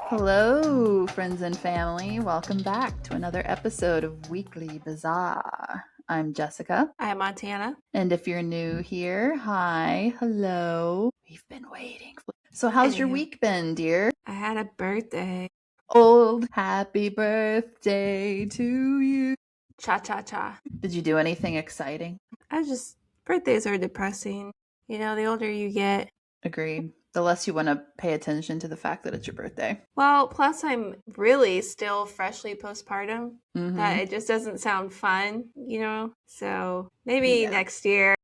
Hello, friends and family. Welcome back to another episode of Weekly Bazaar. I'm Jessica. I'm Montana. And if you're new here, hi, hello. We've been waiting. So, how's your week been, dear? I had a birthday. Old happy birthday to you. Cha-cha-cha. Did you do anything exciting? Birthdays are depressing. You know, the older you get. Agreed. The less you want to pay attention to the fact that it's your birthday. Well, plus I'm really still freshly postpartum. That it just doesn't sound fun, you know? So maybe next year.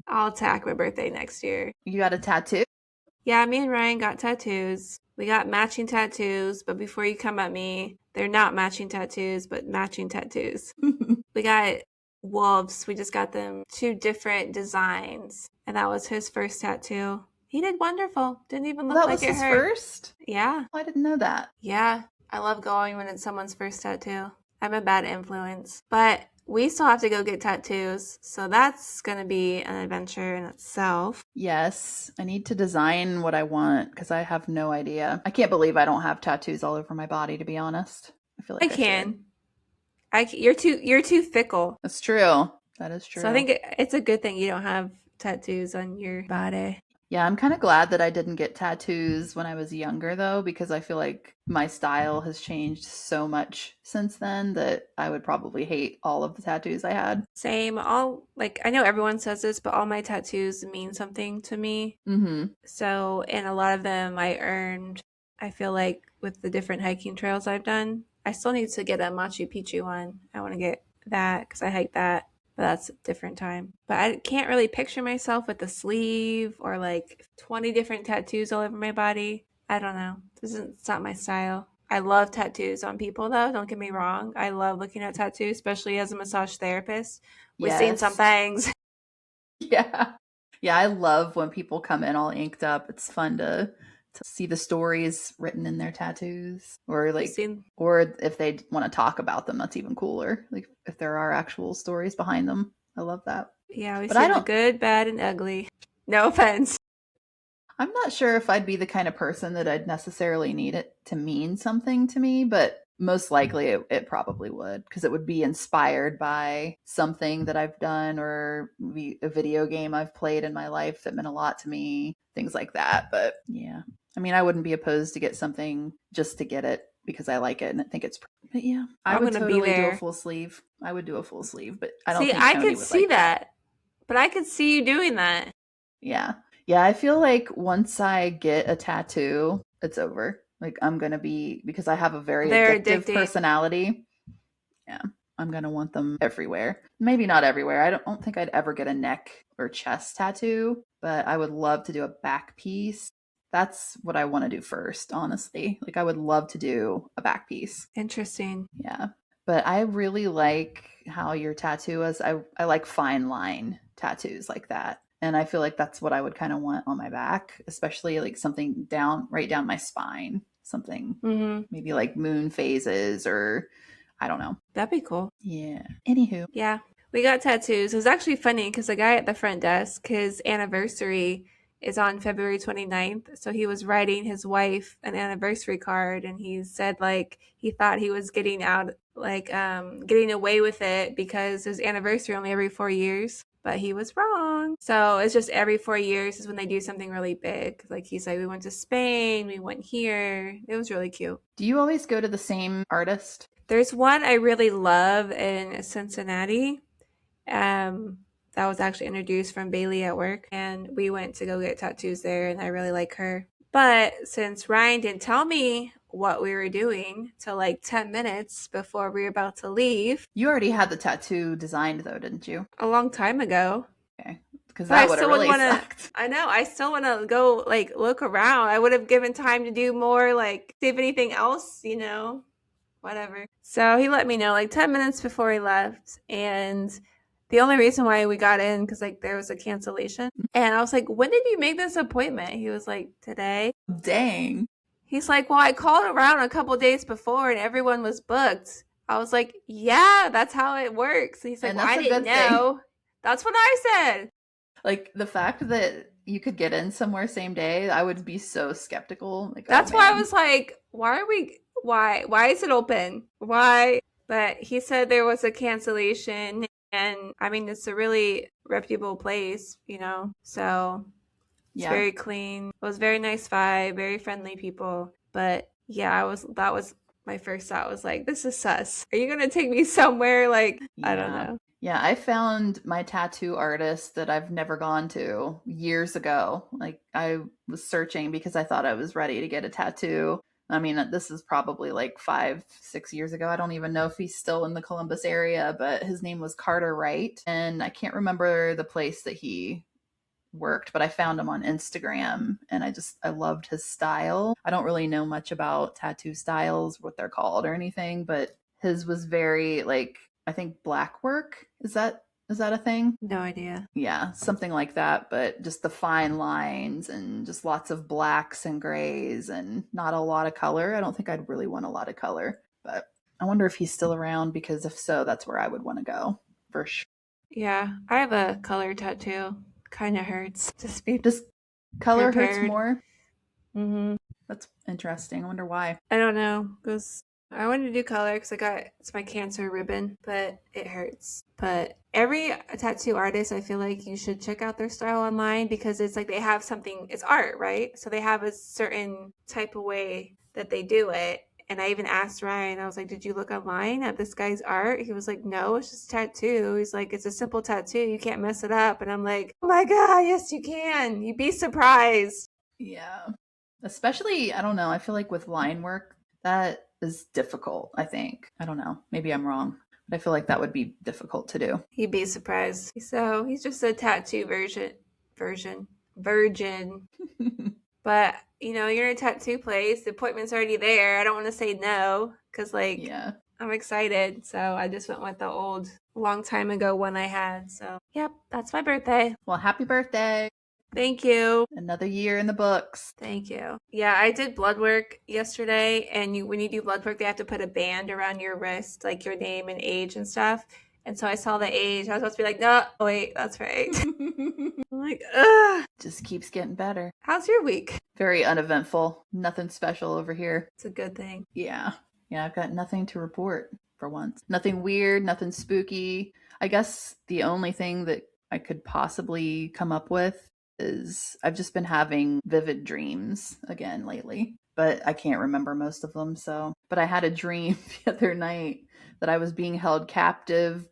I'll attack my birthday next year. You got a tattoo? Yeah, me and Ryan got tattoos. We got matching tattoos, but before you come at me, they're not matching tattoos, but matching tattoos. We got wolves. We just got them 2 different designs. And that was his first tattoo. He did wonderful. Didn't even look like it hurt. That was his first? Yeah. Oh, I didn't know that. Yeah. I love going when it's someone's first tattoo. I'm a bad influence. But we still have to go get tattoos. So that's going to be an adventure in itself. Yes. I need to design what I want because I have no idea. I can't believe I don't have tattoos all over my body, to be honest. I feel like I can. You're too fickle. That's true. That is true. So I think it's a good thing you don't have tattoos on your body. Yeah, I'm kind of glad that I didn't get tattoos when I was younger, though, because I feel like my style has changed so much since then that I would probably hate all of the tattoos I had. Same. I know everyone says this, but all my tattoos mean something to me. So, and a lot of them I earned, I feel like, with the different hiking trails I've done. I still need to get a Machu Picchu one. I want to get that because I hike that. But that's a different time. But I can't really picture myself with a sleeve or like 20 different tattoos all over my body. I don't know. It's not my style. I love tattoos on people, though. Don't get me wrong. I love looking at tattoos, especially as a massage therapist. We've seen some things. Yeah. Yeah, I love when people come in all inked up. It's fun to see the stories written in their tattoos, or if they want to talk about them, that's even cooler. Like if there are actual stories behind them. I love that. Yeah, we've seen the good, bad, and ugly. No offense. I'm not sure if I'd be the kind of person that I'd necessarily need it to mean something to me, but most likely it probably would, because it would be inspired by something that I've done or maybe a video game I've played in my life that meant a lot to me, things like that. But yeah, I mean, I wouldn't be opposed to get something just to get it because I like it and I think it's. But yeah, I would totally do a full sleeve. I would do a full sleeve, but I don't think I could see that. But I could see you doing that. Yeah. Yeah, I feel like once I get a tattoo, it's over. Like I'm going to be, because I have a very addictive personality. Yeah, I'm going to want them everywhere. Maybe not everywhere. I don't think I'd ever get a neck or chest tattoo, but I would love to do a back piece. That's what I want to do first, honestly. Like I would love to do a back piece. Interesting. Yeah. But I really like how your tattoo is. I like fine line tattoos like that. And I feel like that's what I would kind of want on my back, especially like something right down my spine, something maybe like moon phases or I don't know. That'd be cool. Yeah. Anywho. Yeah. We got tattoos. It was actually funny because the guy at the front desk, his anniversary is on February 29th. So he was writing his wife an anniversary card and he said like he thought he was getting out, like getting away with it because his anniversary only every 4 years. But he was wrong. So it's just every 4 years is when they do something really big. Like he's like, we went to Spain, we went here. It was really cute. Do you always go to the same artist? There's one I really love in Cincinnati. That was actually introduced from Bailey at work. And we went to go get tattoos there and I really like her. But since Ryan didn't tell me what we were doing till like 10 minutes before we were about to leave. You already had the tattoo designed though, didn't you? A long time ago. Okay. Because that would have really sucked. I know. I still want to go like look around. I would have given time to do more, like see if anything else, you know, whatever. So he let me know like 10 minutes before he left. And the only reason why we got in, because like there was a cancellation. And I was like, when did you make this appointment? He was like, today. Dang. He's like, well, I called around a couple days before and everyone was booked. I was like, yeah, that's how it works. And he's like, well, I didn't know. That's what I said. Like the fact that you could get in somewhere same day, I would be so skeptical. Like, oh That's why I man. was like, why is it open? Why? But he said there was a cancellation, and I mean, it's a really reputable place, so it's Yeah. very clean. It was very nice vibe, very friendly people. But yeah, that was my first thought was like, this is sus. Are you gonna take me somewhere like I don't Yeah. know? Yeah, I found my tattoo artist that I've never gone to years ago. Like I was searching because I thought I was ready to get a tattoo. I mean, this is probably like 5, 6 years ago. I don't even know if he's still in the Columbus area, but his name was Carter Wright. And I can't remember the place that he worked, but I found him on Instagram and I loved his style. I don't really know much about tattoo styles, what they're called or anything, but his was very like I think black work. Is that a thing? No idea. Yeah, something like that, but just the fine lines and just lots of blacks and grays and not a lot of color. I don't think I'd really want a lot of color, but I wonder if he's still around because if so, that's where I would want to go for sure. Yeah, I have a color tattoo. Kind of hurts. Just be Just color hurts prepared. more. Mm-hmm. That's interesting. I wonder why. I don't know, because I wanted to do color because it's my cancer ribbon, but it hurts. But every tattoo artist, I feel like you should check out their style online because it's like they have something, it's art, right? So they have a certain type of way that they do it. And I even asked Ryan, I was like, did you look online at this guy's art? He was like, no, it's just a tattoo. He's like, it's a simple tattoo. You can't mess it up. And I'm like, oh my God, yes, you can. You'd be surprised. Yeah. Especially, I don't know, I feel like with line work, that is difficult, I think. I don't know. Maybe I'm wrong, but I feel like that would be difficult to do. You'd be surprised. So he's just a tattoo virgin. But you're in a tattoo place. The appointment's already there. I don't want to say no because, like, Yeah. I'm excited. So I just went with the old, long time ago one I had. So, yep, that's my birthday. Well, happy birthday. Thank you. Another year in the books. Thank you. Yeah, I did blood work yesterday, and when you do blood work, they have to put a band around your wrist, like your name and age and stuff. And so I saw the age. I was supposed to be like, no, wait, that's right. I'm like, ugh. Just keeps getting better. How's your week? Very uneventful. Nothing special over here. It's a good thing. Yeah. Yeah, I've got nothing to report for once. Nothing weird, nothing spooky. I guess the only thing that I could possibly come up with is I've just been having vivid dreams again lately, but I can't remember most of them. But I had a dream the other night that I was being held captive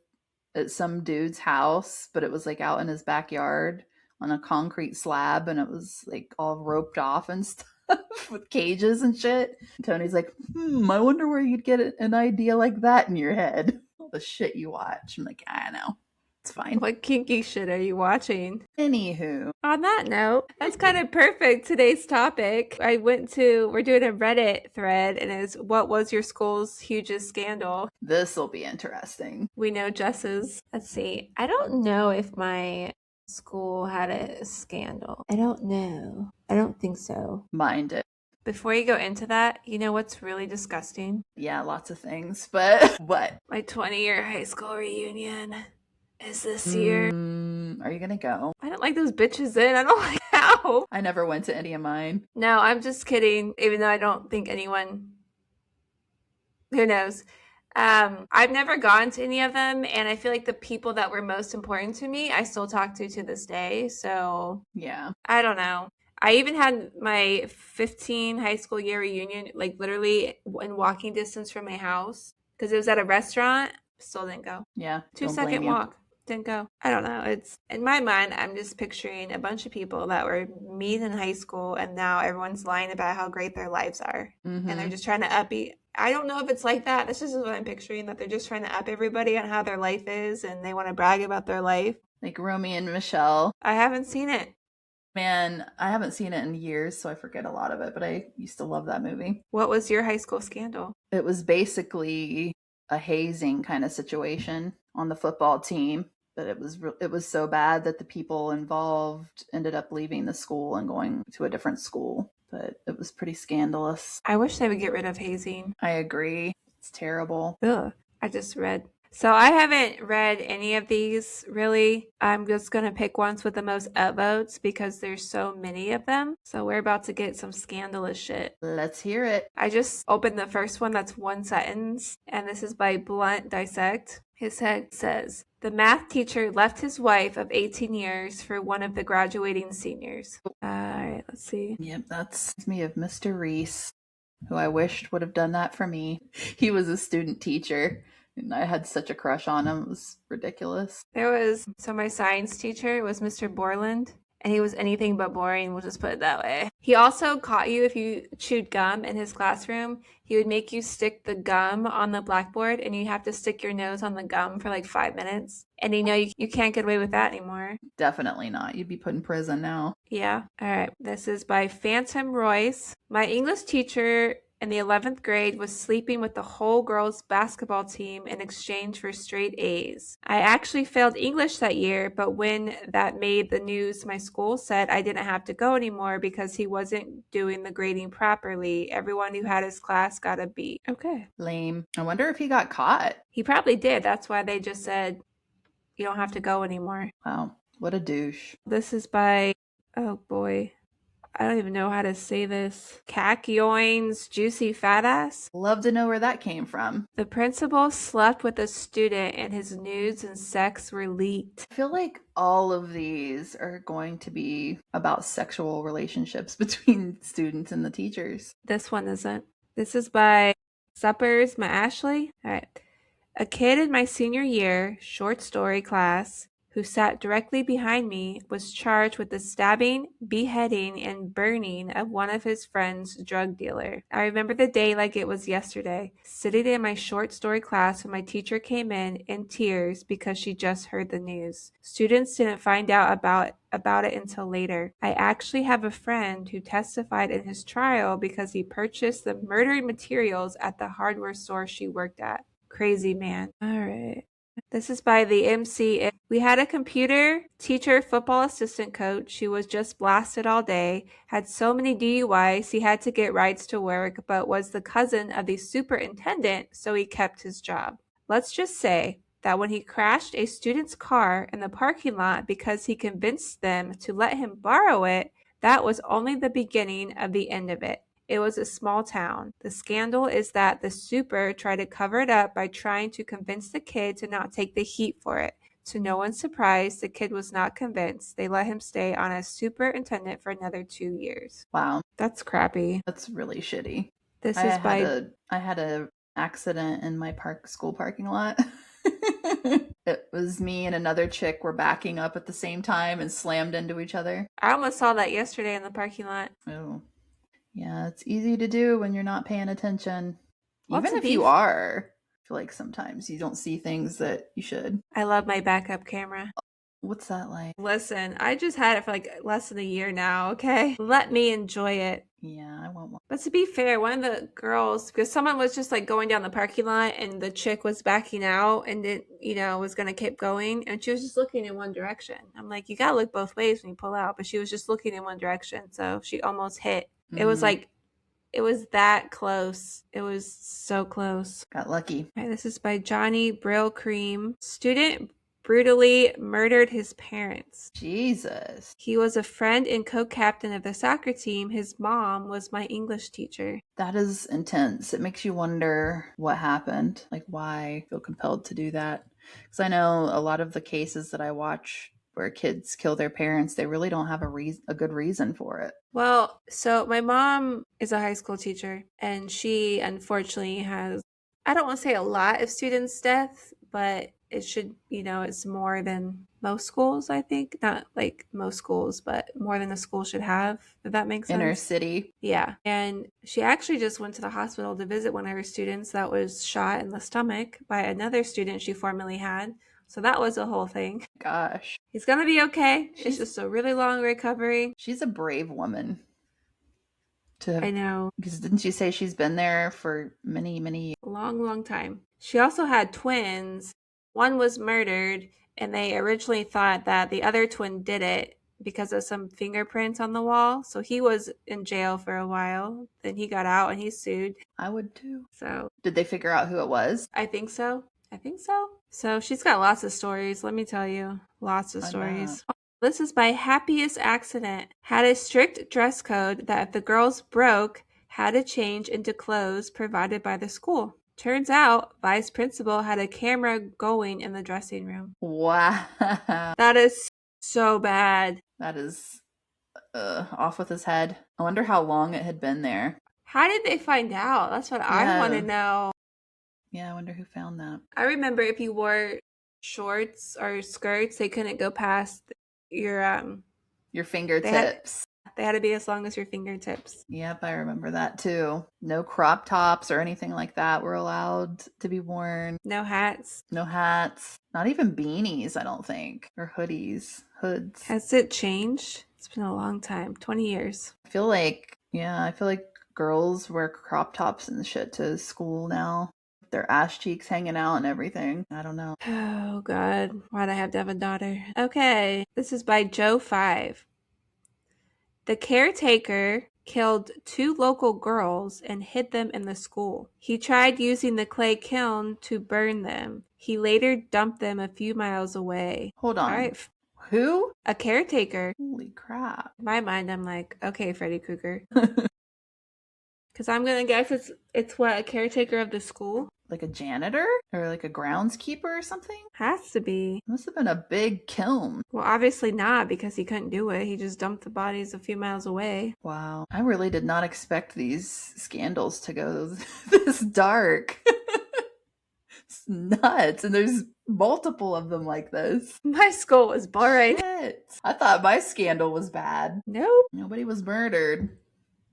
at some dude's house, but it was like out in his backyard on a concrete slab and it was like all roped off and stuff with cages and shit. And Tony's like, I wonder where you'd get an idea like that in your head. All the shit you watch. I'm like, I know. It's fine. What kinky shit are you watching? Anywho. On that note, that's kind of perfect. Today's topic. We're doing a Reddit thread and it's what was your school's hugest scandal? This'll be interesting. We know Jess's. Let's see. I don't know if my school had a scandal. I don't know. I don't think so. Mind it. Before you go into that, you know what's really disgusting? Yeah, lots of things, but what? My 20-year high school reunion is this year. Are you gonna go? I don't like those bitches in. I don't like how. I never went to any of mine. No, I'm just kidding. Even though I don't think anyone. Who knows? I've never gone to any of them, and I feel like the people that were most important to me, I still talk to this day. So yeah, I don't know. I even had my 15 high school year reunion, like literally in walking distance from my house, because it was at a restaurant. Still didn't go. Yeah, 2-second walk. Didn't go. I don't know. It's in my mind, I'm just picturing a bunch of people that were me in high school and now everyone's lying about how great their lives are. Mm-hmm. And they're just trying to upbeat. I don't know if it's like that. This is what I'm picturing, that they're just trying to up everybody on how their life is and they want to brag about their life. Like Romy and Michelle. I haven't seen it. Man, I haven't seen it in years, so I forget a lot of it, but I used to love that movie. What was your high school scandal? It was basically a hazing kind of situation on the football team. But it was so bad that the people involved ended up leaving the school and going to a different school. But it was pretty scandalous. I wish they would get rid of hazing. I agree. It's terrible. Ugh. I just read So I haven't read any of these really. I'm just going to pick ones with the most upvotes because there's so many of them. So we're about to get some scandalous shit. Let's hear it. I just opened the first one that's one sentence, and this is by Blunt Dissect. His head says, the math teacher left his wife of 18 years for one of the graduating seniors. All right, let's see. Yep, that's me of Mr. Reese, who I wished would have done that for me. He was a student teacher, and I had such a crush on him. It was ridiculous. So my science teacher was Mr. Borland, and he was anything but boring, we'll just put it that way. He also caught you if you chewed gum in his classroom. He would make you stick the gum on the blackboard, and you have to stick your nose on the gum for like 5 minutes. And you can't get away with that anymore. Definitely not. You'd be put in prison now. Yeah. All right. This is by Phantom Royce. My English teacher in the 11th grade was sleeping with the whole girls basketball team in exchange for straight A's. I actually failed English that year, but when that made the news, my school said I didn't have to go anymore because he wasn't doing the grading properly. Everyone who had his class got a B. Okay. Lame. I wonder if he got caught. He probably did. That's why they just said you don't have to go anymore. Wow. What a douche. This is by, oh boy, I don't even know how to say this. Kakyoin's Juicy Fat Ass. Love to know where that came from. The principal slept with a student and his nudes and sex were leaked. I feel like all of these are going to be about sexual relationships between students and the teachers. This one isn't. This is by Suppers My Ashley. All right. A kid in my senior year short story class who sat directly behind me was charged with the stabbing, beheading, and burning of one of his friend's drug dealer. I remember the day like it was yesterday, sitting in my short story class when my teacher came in tears because she just heard the news. Students didn't find out about it until later. I actually have a friend who testified in his trial because he purchased the murdering materials at the hardware store she worked at. Crazy man. All right. This is by the MC. We had a computer teacher, football assistant coach who was just blasted all day, had so many DUIs he had to get rides to work, but was the cousin of the superintendent, so he kept his job. Let's just say that when he crashed a student's car in the parking lot because he convinced them to let him borrow it, that was only the beginning of the end of it. It was a small town. The scandal is that the super tried to cover it up by trying to convince the kid to not take the heat for it. To no one's surprise, the kid was not convinced. They let him stay on as superintendent for another 2 years. Wow. That's crappy. That's really shitty. This I is by... I had a accident in my school parking lot. It was me and another chick were backing up at the same time and slammed into each other. I almost saw that yesterday in the parking lot. Oh. Yeah, it's easy to do when you're not paying attention. Well, Even if you are. I feel like sometimes you don't see things that you should. I love my backup camera. What's that like? Listen, I just had it for like less than a year now, okay? Let me enjoy it. Yeah, I want one. But to be fair, one of the girls, because someone was just like going down the parking lot and the chick was backing out and it, was going to keep going. And she was just looking in one direction. I'm like, you got to look both ways when you pull out. But she was just looking in one direction. So she almost hit. Mm-hmm. It was like, it was that close. It was so close. Got lucky. All right, this is by Johnny Brill Cream. Student brutally murdered his parents. Jesus. He was a friend and co-captain of the soccer team. His mom was my English teacher. That is intense. It makes you wonder what happened, like why I feel compelled to do that. Because I know a lot of the cases that I watch where kids kill their parents, they really don't have a good reason for it. Well, so my mom is a high school teacher, and she unfortunately has, I don't want to say a lot of students' deaths, but it should, it's more than most schools, I think. Not like most schools, but more than a school should have, if that makes sense. Inner city. Yeah. And she actually just went to the hospital to visit one of her students that was shot in the stomach by another student she formerly had. So that was a whole thing. Gosh. He's going to be okay. It's just a really long recovery. She's a brave woman. I know. Because didn't you say she's been there for many, many years? A long, long time. She also had twins. One was murdered, and they originally thought that the other twin did it because of some fingerprints on the wall. So he was in jail for a while. Then he got out and he sued. I would too. So did they figure out who it was? I think so. I think so. So she's got lots of stories, let me tell you. Lots of stories. This is by Happiest Accident. Had a strict dress code that if the girls broke, had to change into clothes provided by the school. Turns out, vice principal had a camera going in the dressing room. Wow. That is so bad. That is off with his head. I wonder how long it had been there. How did they find out? That's what I want to know. Yeah, I wonder who found that. I remember if you wore shorts or skirts, they couldn't go past your fingertips. They had to be as long as your fingertips. Yep, I remember that too. No crop tops or anything like that were allowed to be worn. No hats. No hats. Not even beanies, I don't think. Or hoodies. Hoods. Has it changed? It's been a long time. 20 years. I feel like girls wear crop tops and shit to school now. Their ass cheeks hanging out and everything. I don't know. Oh, God. Why'd I have to have a daughter? Okay. This is by Joe 5. The caretaker killed 2 local girls and hid them in the school. He tried using the clay kiln to burn them. He later dumped them a few miles away. Hold on. All right. Who? A caretaker. Holy crap. In my mind, I'm like, okay, Freddy Krueger. Because I'm going to guess it's what, a caretaker of the school? Like a janitor? Or like a groundskeeper or something? Has to be. Must have been a big kiln. Well, obviously not, because he couldn't do it. He just dumped the bodies a few miles away. Wow. I really did not expect these scandals to go this dark. It's nuts. And there's multiple of them like this. My school was boring. Shit. I thought my scandal was bad. Nope. Nobody was murdered.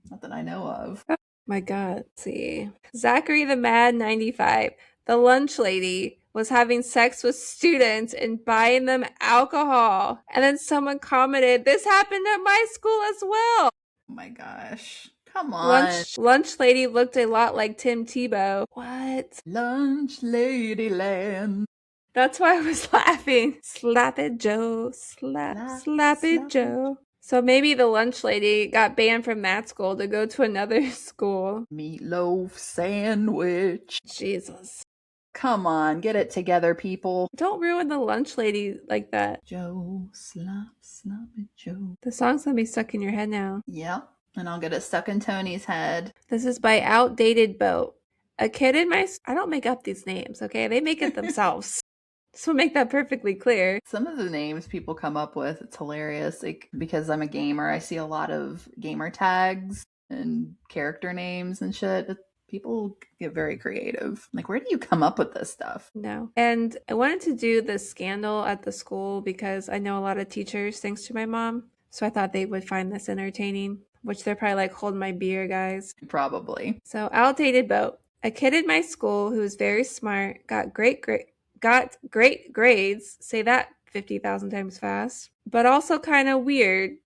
Not that I know of. Oh my God. Let's see. Zachary the Mad 95. The lunch lady was having sex with students and buying them alcohol. And then someone commented, this happened at my school as well. Oh my gosh. Come on. Lunch lady looked a lot like Tim Tebow. What? Lunch lady land. That's why I was laughing. Slap it, Joe. Slap it, Joe. So maybe the lunch lady got banned from that school to go to another school. Meatloaf sandwich. Jesus. Come on, get it together, people. Don't ruin the lunch lady like that. Joe, slap it, Joe. The song's gonna be stuck in your head now. Yep, and I'll get it stuck in Tony's head. This is by Outdated Boat. A kid in my... I don't make up these names, okay? They make it themselves. So make that perfectly clear. Some of the names people come up with, it's hilarious. Like, because I'm a gamer, I see a lot of gamer tags and character names and shit. People get very creative. Like, where do you come up with this stuff? No. And I wanted to do the scandal at the school because I know a lot of teachers, thanks to my mom. So I thought they would find this entertaining, which they're probably like, hold my beer, guys. Probably. So, Outdated Boat. A kid in my school who was very smart, got great grades, say that 50,000 times fast, but also kind of a weird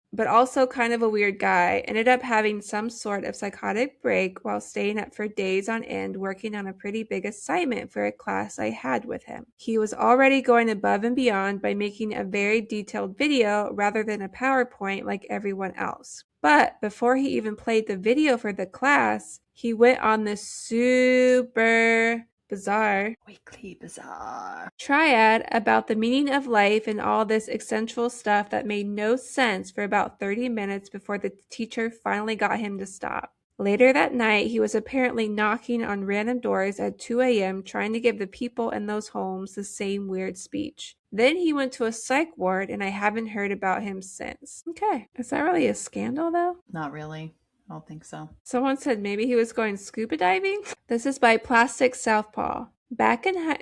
guy, ended up having some sort of psychotic break while staying up for days on end working on a pretty big assignment for a class I had with him. He was already going above and beyond by making a very detailed video rather than a PowerPoint like everyone else. But before he even played the video for the class, he went on this super bizarre weekly bazaar triad about the meaning of life and all this essential stuff that made no sense for about 30 minutes before the teacher finally got him to stop. Later that night, he was apparently knocking on random doors at 2 a.m. trying to give the people in those homes the same weird speech. Then he went to a psych ward, and I haven't heard about him since. Okay. Is that really a scandal, though? Not really. I don't think so. Someone said maybe he was going scuba diving. This is by Plastic Southpaw. Back in high...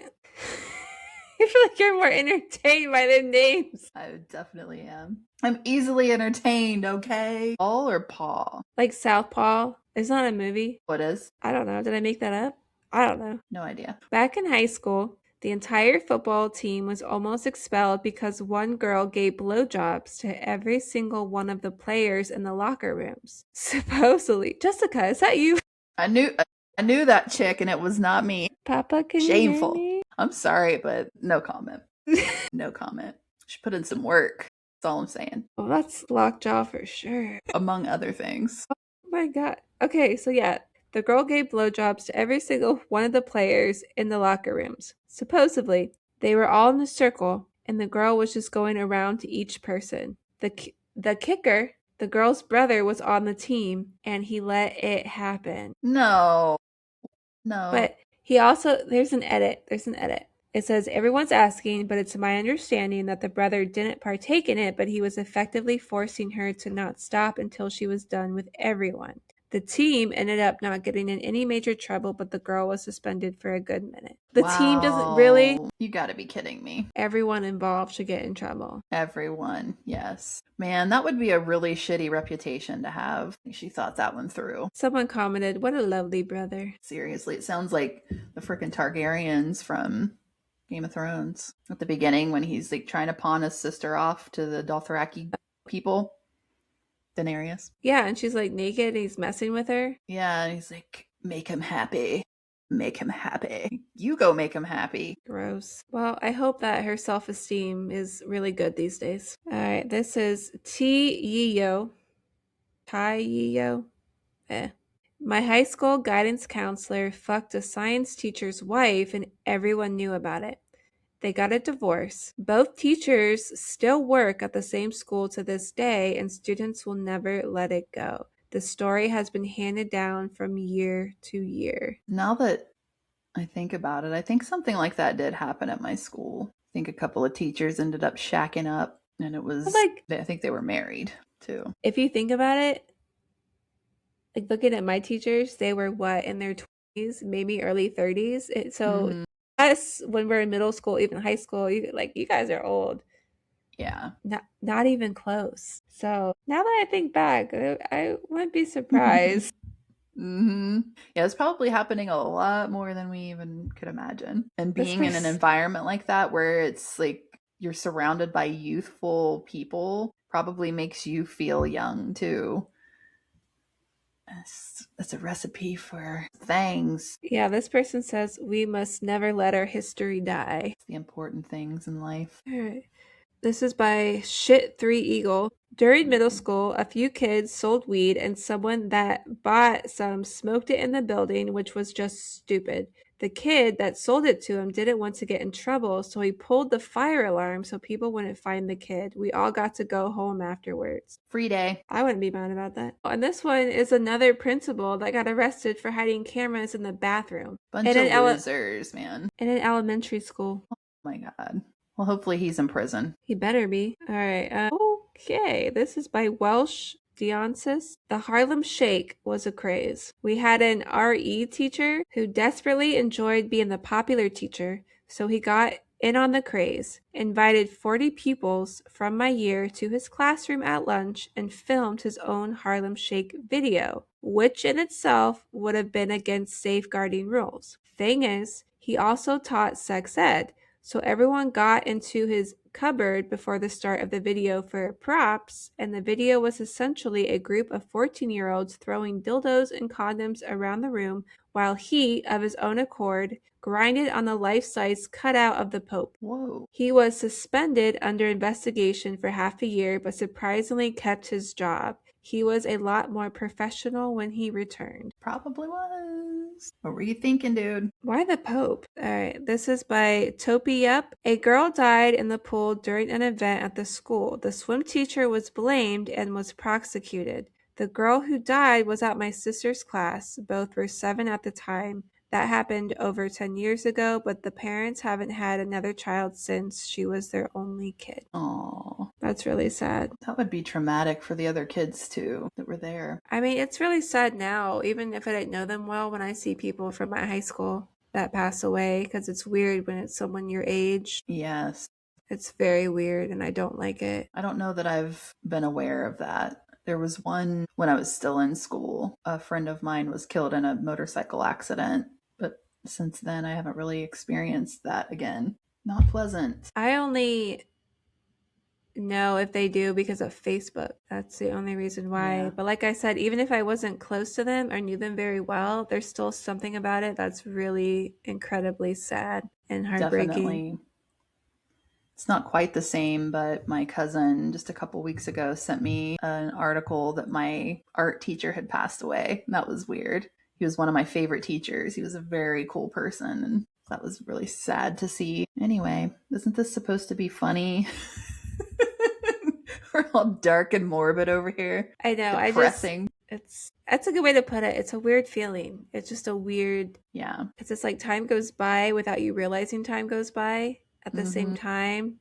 I feel like you're more entertained by the names. I definitely am. I'm easily entertained, okay? Paul or Paw? Like Southpaw. It's not a movie. What is? I don't know. Did I make that up? I don't know. No idea. Back in high school, the entire football team was almost expelled because one girl gave blowjobs to every single one of the players in the locker rooms. Supposedly. Jessica, is that you? I knew that chick and it was not me. Papa, can Shameful. you hear me? I'm sorry, but no comment. No comment. She put in some work. That's all I'm saying. Well, that's lockjaw for sure. Among other things. Oh my God. Okay, so yeah. The girl gave blowjobs to every single one of the players in the locker rooms. Supposedly, they were all in a circle, and the girl was just going around to each person. The kicker, the girl's brother, was on the team, and he let it happen. No. But he also, there's an edit. It says, everyone's asking, but it's my understanding that the brother didn't partake in it, but he was effectively forcing her to not stop until she was done with everyone. The team ended up not getting in any major trouble, but the girl was suspended for a good minute. The team doesn't really. You gotta be kidding me. Everyone involved should get in trouble. Everyone, yes. Man, that would be a really shitty reputation to have. She thought that one through. Someone commented, what a lovely brother. Seriously, it sounds like the frickin' Targaryens from Game of Thrones. At the beginning, when he's like trying to pawn his sister off to the Dothraki people. Daenerys. Yeah, and she's like naked and he's messing with her. Yeah, and he's like, make him happy. Make him happy. You go make him happy. Gross. Well, I hope that her self-esteem is really good these days. All right, this is T Yiyo. Tai Yiyo. My high school guidance counselor fucked a science teacher's wife and everyone knew about it. They got a divorce. Both teachers still work at the same school to this day, and students will never let it go. The story has been handed down from year to year. Now that I think about it, I think something like that did happen at my school. I think a couple of teachers ended up shacking up, and it was like, I think they were married too. If you think about it, like looking at my teachers, they were what, in their 20s, maybe early 30s. So us, when we're in middle school, even high school, you guys are old. Yeah. Not even close. So now that I think back, I wouldn't be surprised. Yeah, it's probably happening a lot more than we even could imagine. And being in an environment like that where it's like you're surrounded by youthful people probably makes you feel young too. That's a recipe for things. Yeah, this person says we must never let our history die. It's the important things in life. All right. This is by Shit3Eagle. During middle school, a few kids sold weed and someone that bought some smoked it in the building, which was just stupid. The kid that sold it to him didn't want to get in trouble, so he pulled the fire alarm so people wouldn't find the kid. We all got to go home afterwards. Free day. I wouldn't be mad about that. And this one is another principal that got arrested for hiding cameras in the bathroom. Bunch of losers, man. In an elementary school. Oh my God. Well, hopefully he's in prison. He better be. All right. Okay. This is by Welsh Dionsis. The Harlem Shake was a craze. We had an RE teacher who desperately enjoyed being the popular teacher, so he got in on the craze, invited 40 pupils from my year to his classroom at lunch, and filmed his own Harlem Shake video, which in itself would have been against safeguarding rules. Thing is, he also taught sex ed, so everyone got into his cupboard before the start of the video for props, and the video was essentially a group of 14-year-olds throwing dildos and condoms around the room while he, of his own accord, grinded on the life-size cutout of the Pope. Whoa. He was suspended under investigation for half a year, but surprisingly kept his job. He was a lot more professional when he returned. Probably was. What were you thinking, dude? Why the Pope? All right, this is by Topi Up. A girl died in the pool during an event at the school. The swim teacher was blamed and was prosecuted. The girl who died was at my sister's class. Both were 7 at the time. That happened over 10 years ago, but the parents haven't had another child since. She was their only kid. Aww. That's really sad. That would be traumatic for the other kids, too, that were there. I mean, it's really sad now, even if I didn't know them well, when I see people from my high school that pass away, because it's weird when it's someone your age. Yes. It's very weird, and I don't like it. I don't know that I've been aware of that. There was one when I was still in school. A friend of mine was killed in a motorcycle accident, but since then I haven't really experienced that again. Not pleasant. I only know if they do because of Facebook. That's the only reason why. Yeah. But like I said, even if I wasn't close to them or knew them very well, there's still something about it that's really incredibly sad and heartbreaking. Definitely. It's not quite the same, but my cousin just a couple weeks ago sent me an article that my art teacher had passed away. That was weird. he was one of my favorite teachers. He was a very cool person, and that was really sad to see. Anyway, isn't this supposed to be funny? We're all dark and morbid over here. I know. Depressing. That's a good way to put it. It's a weird feeling. It's just a weird, yeah. Because it's like time goes by without you realizing time goes by at the same time.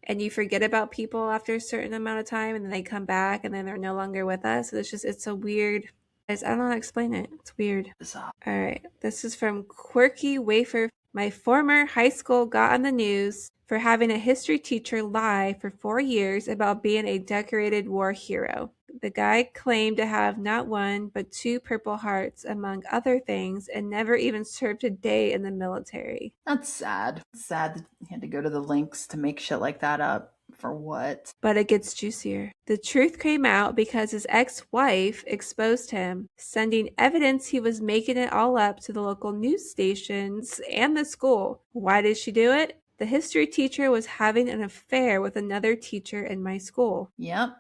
And you forget about people after a certain amount of time, and then they come back and then they're no longer with us. So it's a weird, I don't know how to explain it. It's weird. Bizarre. All right. This is from Quirky Wafer. My former high school got on the news for having a history teacher lie for 4 years about being a decorated war hero. The guy claimed to have not one, but 2 Purple Hearts, among other things, and never even served a day in the military. That's sad. It's sad that he had to go to the links to make shit like that up. For what? But it gets juicier. The truth came out because his ex-wife exposed him, sending evidence he was making it all up to the local news stations and the school. Why did she do it? The history teacher was having an affair with another teacher in my school. Yep.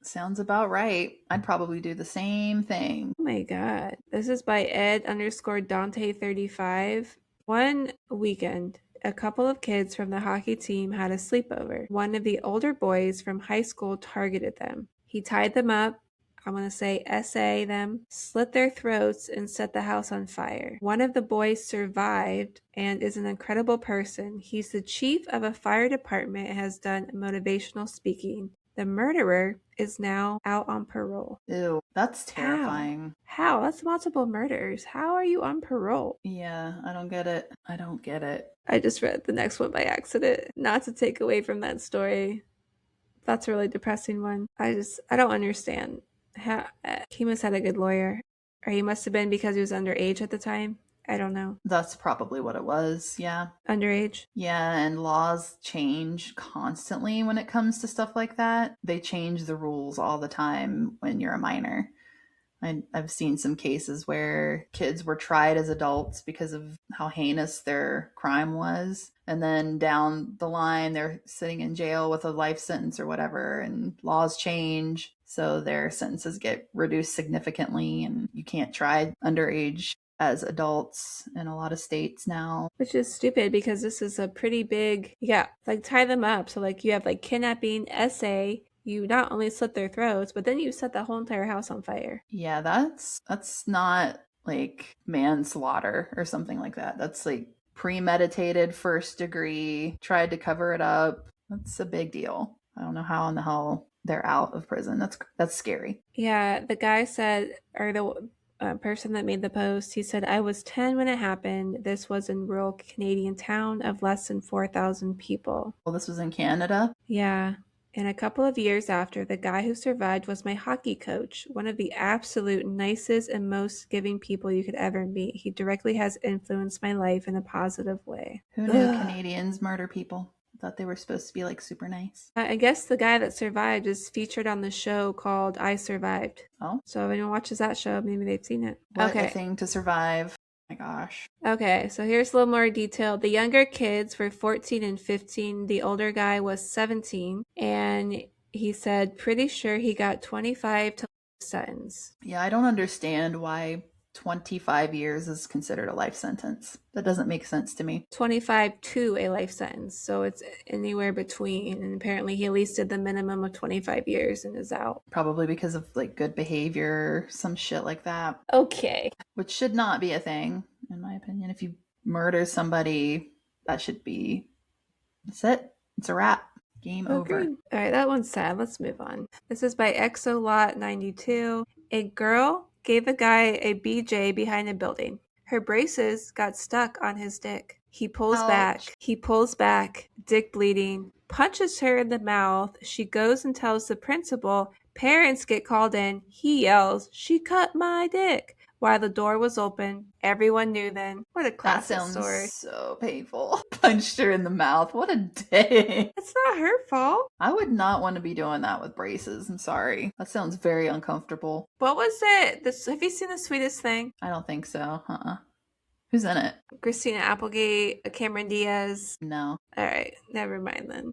Sounds about right. I'd probably do the same thing. Oh my god. This is by Ed_Dante35. One weekend, a couple of kids from the hockey team had a sleepover. One of the older boys from high school targeted them. He tied them up, I'm going to say SA them, slit their throats, and set the house on fire. One of the boys survived and is an incredible person. He's the chief of a fire department and has done motivational speaking. The murderer is now out on parole. Ew, that's terrifying. How? That's multiple murders. How are you on parole? Yeah, I don't get it. I just read the next one by accident. Not to take away from that story. That's a really depressing one. I don't understand. He must have had a good lawyer. Or he must have been because he was underage at the time. I don't know. That's probably what it was, yeah. Underage? Yeah, and laws change constantly when it comes to stuff like that. They change the rules all the time when you're a minor. I've seen some cases where kids were tried as adults because of how heinous their crime was. And then down the line, they're sitting in jail with a life sentence or whatever, and laws change. So their sentences get reduced significantly, and you can't try underage as adults in a lot of states now. Which is stupid because this is a pretty big, like tie them up. So like you have like kidnapping, SA, you not only slit their throats, but then you set the whole entire house on fire. Yeah, that's not like manslaughter or something like that. That's like premeditated, first degree, tried to cover it up. That's a big deal. I don't know how in the hell they're out of prison. That's scary. Yeah, the guy said, or the person that made the post, he said, I was 10 when it happened. This was in rural Canadian town of less than 4,000 people. Well, this was in Canada? Yeah. And a couple of years after, the guy who survived was my hockey coach, one of the absolute nicest and most giving people you could ever meet. He directly has influenced my life in a positive way. Who knew Canadians murder people? I thought they were supposed to be like super nice. I guess the guy that survived is featured on the show called I Survived. Oh. So if anyone watches that show, maybe they've seen it. What a thing to survive. My gosh. Okay, so here's a little more detail. The younger kids were 14 and 15. The older guy was 17. And he said, pretty sure he got 25 to life sentence. Yeah, I don't understand why 25 years is considered a life sentence. That doesn't make sense to me. 25 to a life sentence. So it's anywhere between. And apparently he at least did the minimum of 25 years and is out. Probably because of like good behavior, some shit like that. Okay. Which should not be a thing, in my opinion. If you murder somebody, that should be, that's it. It's a wrap. Game over. All right, that one's sad. Let's move on. This is by Exolot92. A girl gave a guy a BJ behind a building. Her braces got stuck on his dick. He pulls back. He pulls back, dick bleeding, punches her in the mouth. She goes and tells the principal. Parents get called in. He yells, "She cut my dick." While the door was open, everyone knew then. What a classic story. That sounds so painful. Punched her in the mouth. What a day. It's not her fault. I would not want to be doing that with braces. I'm sorry. That sounds very uncomfortable. What was it? Have you seen The Sweetest Thing? I don't think so. Who's in it? Christina Applegate, Cameron Diaz. No. All right, never mind then.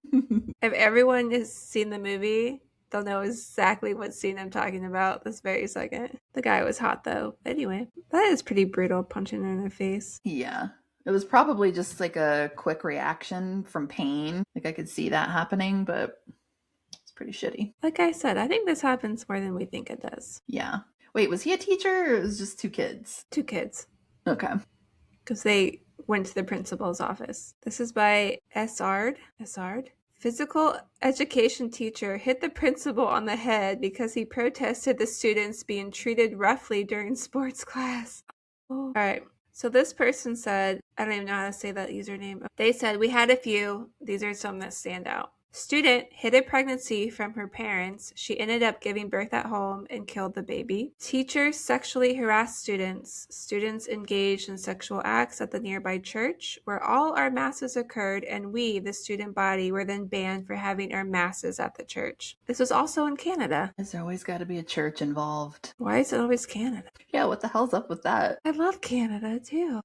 If everyone has seen the movie, don't know exactly what scene I'm talking about this very second. The guy was hot though. Anyway, that is pretty brutal, punching her in the face. Yeah. It was probably just like a quick reaction from pain. Like I could see that happening, but it's pretty shitty. Like I said, I think this happens more than we think it does. Yeah. Wait, was he a teacher or it was just two kids? Two kids. Okay. Because they went to the principal's office. This is by Essard. Essard? Physical education teacher hit the principal on the head because he protested the students being treated roughly during sports class. Oh. All right. So this person said, I don't even know how to say that username. They said, we had a few. These are some that stand out. Student hid a pregnancy from her parents. She ended up giving birth at home and killed the baby. Teachers sexually harassed students. Students engaged in sexual acts at the nearby church where all our masses occurred, and we, the student body, were then banned for having our masses at the church. This was also in Canada. There's always got to be a church involved. Why is it always Canada? Yeah, what the hell's up with that? I love Canada too.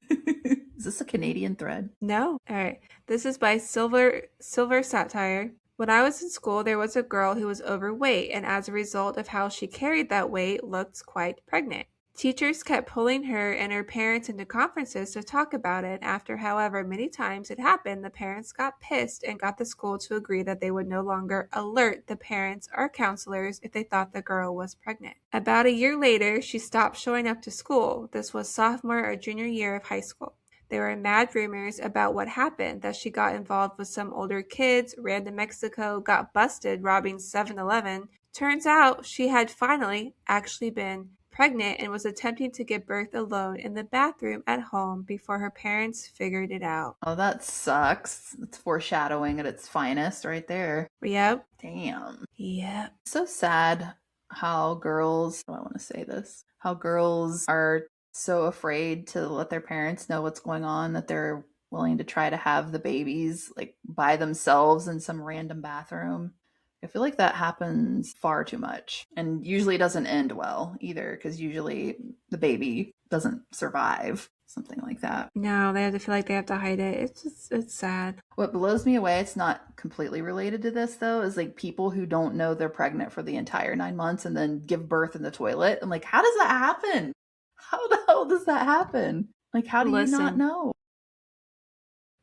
Is this a Canadian thread? No. All right. This is by Silver Satire. When I was in school, there was a girl who was overweight, and as a result of how she carried that weight, looked quite pregnant. Teachers kept pulling her and her parents into conferences to talk about it. After, however many times it happened, the parents got pissed and got the school to agree that they would no longer alert the parents or counselors if they thought the girl was pregnant. About a year later, she stopped showing up to school. This was sophomore or junior year of high school. There were mad rumors about what happened, that she got involved with some older kids, ran to Mexico, got busted robbing 7-Eleven. Turns out she had finally actually been pregnant and was attempting to give birth alone in the bathroom at home before her parents figured it out. Oh, that sucks. It's foreshadowing at its finest right there. Yep. Damn. Yep. So sad how girls, I want to say this, how girls are so afraid to let their parents know what's going on that they're willing to try to have the babies like by themselves in some random bathroom. I feel like that happens far too much and usually doesn't end well either because usually the baby doesn't survive, something like that. No, they have to feel like they have to hide it. It's sad. What blows me away, it's not completely related to this though, is like people who don't know they're pregnant for the entire 9 months and then give birth in the toilet. I'm like, how does that happen? How the hell does that happen? Like, how do you not know?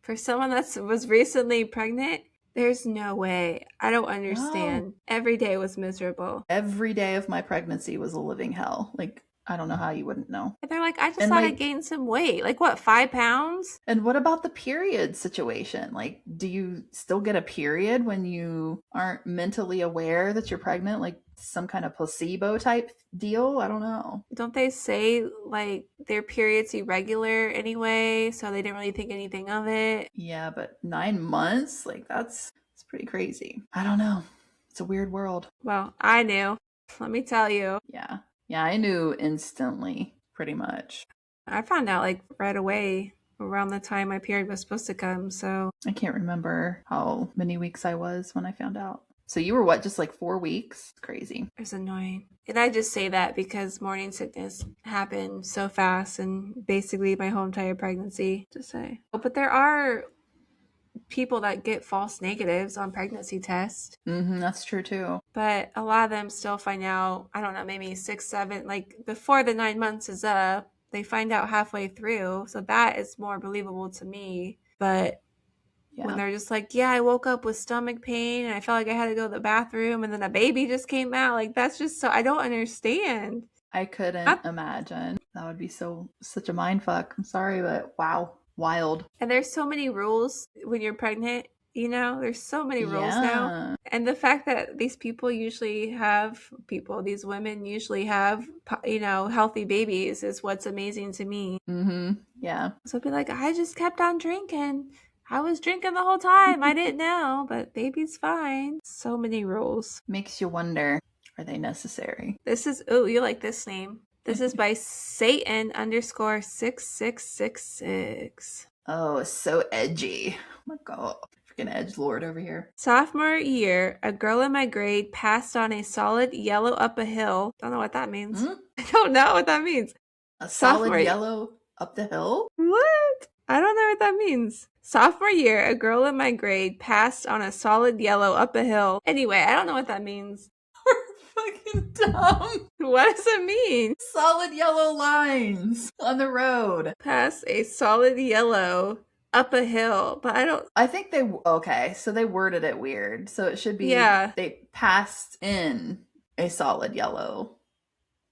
For someone that was recently pregnant, there's no way. I don't understand. No. Every day was miserable. Every day of my pregnancy was a living hell. Like, I don't know how you wouldn't know. And they're like, I just thought I gained some weight. Like, what, 5 pounds? And what about the period situation? Like, do you still get a period when you aren't mentally aware that you're pregnant? Like, some kind of placebo type deal? I don't know. Don't they say, like, their period's irregular anyway, so they didn't really think anything of it? Yeah, but 9 months? Like, that's pretty crazy. I don't know. It's a weird world. Well, I knew. Let me tell you. Yeah. Yeah, I knew instantly, pretty much. I found out, like, right away around the time my period was supposed to come, so. I can't remember how many weeks I was when I found out. So you were what, just like 4 weeks? Crazy. It's annoying. And I just say that because morning sickness happened so fast and basically my whole entire pregnancy, to say. But there are people that get false negatives on pregnancy tests. That's true too. But a lot of them still find out, I don't know, maybe 6, 7, like before the 9 months is up, they find out halfway through. So that is more believable to me. But when they're just like, yeah, I woke up with stomach pain and I felt like I had to go to the bathroom and then a baby just came out. Like, that's just so, I don't understand. I couldn't imagine. That would be such a mind fuck. I'm sorry, but wow. Wild. And there's so many rules when you're pregnant, you know, there's so many rules now. And the fact that these women usually have, you know, healthy babies is what's amazing to me. Yeah. So I'd be like, I just kept on drinking. I was drinking the whole time. I didn't know, but baby's fine. So many rules. Makes you wonder, are they necessary? This is, oh, you like this name. This is by Satan_6666. Oh, so edgy. Oh my God. Freaking edgelord over here. Sophomore year, a girl in my grade passed on a solid yellow up a hill. Don't know what that means. I don't know what that means. A solid yellow up the hill? What? I don't know what that means. Sophomore year, a girl in my grade passed on a solid yellow up a hill. Anyway, I don't know what that means. Fucking dumb. What does it mean? Solid yellow lines on the road. Pass a solid yellow up a hill, but I think okay, so they worded it weird. So it should be, yeah. they passed in a solid yellow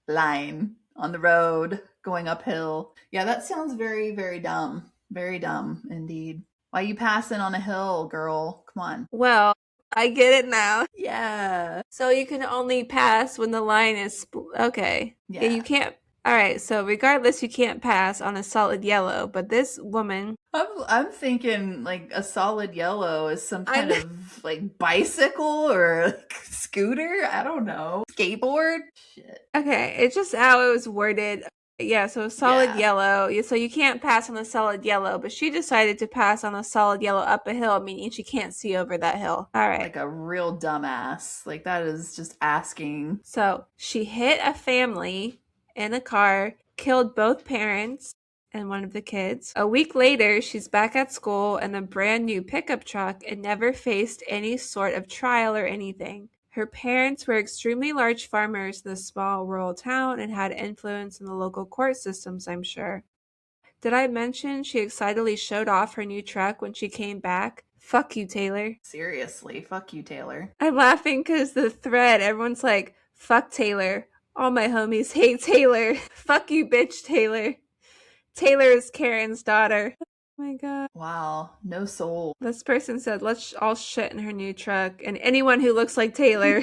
line on the road going uphill. Yeah, that sounds very, very dumb. Very dumb indeed. Why you passing on a hill, girl? Come on. Well, I get it now. Yeah. So you can only pass when the line is okay. Yeah, you can't. All right, so regardless, you can't pass on a solid yellow. But this woman, I'm thinking like a solid yellow is some kind of like bicycle or like scooter. I don't know. Skateboard. Shit. Okay, it's just how it was worded. Yeah, so solid yellow. So you can't pass on a solid yellow, but she decided to pass on a solid yellow up a hill, meaning she can't see over that hill. All right. Like a real dumbass. Like that is just asking. So she hit a family in a car, killed both parents and one of the kids. A week later, she's back at school in a brand new pickup truck and never faced any sort of trial or anything. Her parents were extremely large farmers in a small rural town and had influence in the local court systems, I'm sure. Did I mention she excitedly showed off her new truck when she came back? Fuck you, Taylor. Seriously, fuck you, Taylor. I'm laughing because the thread, everyone's like, fuck Taylor. All my homies hate Taylor. Fuck you, bitch, Taylor. Taylor is Karen's daughter. Oh my god. Wow, no soul. This person said, let's all shit in her new truck. And anyone who looks like Taylor.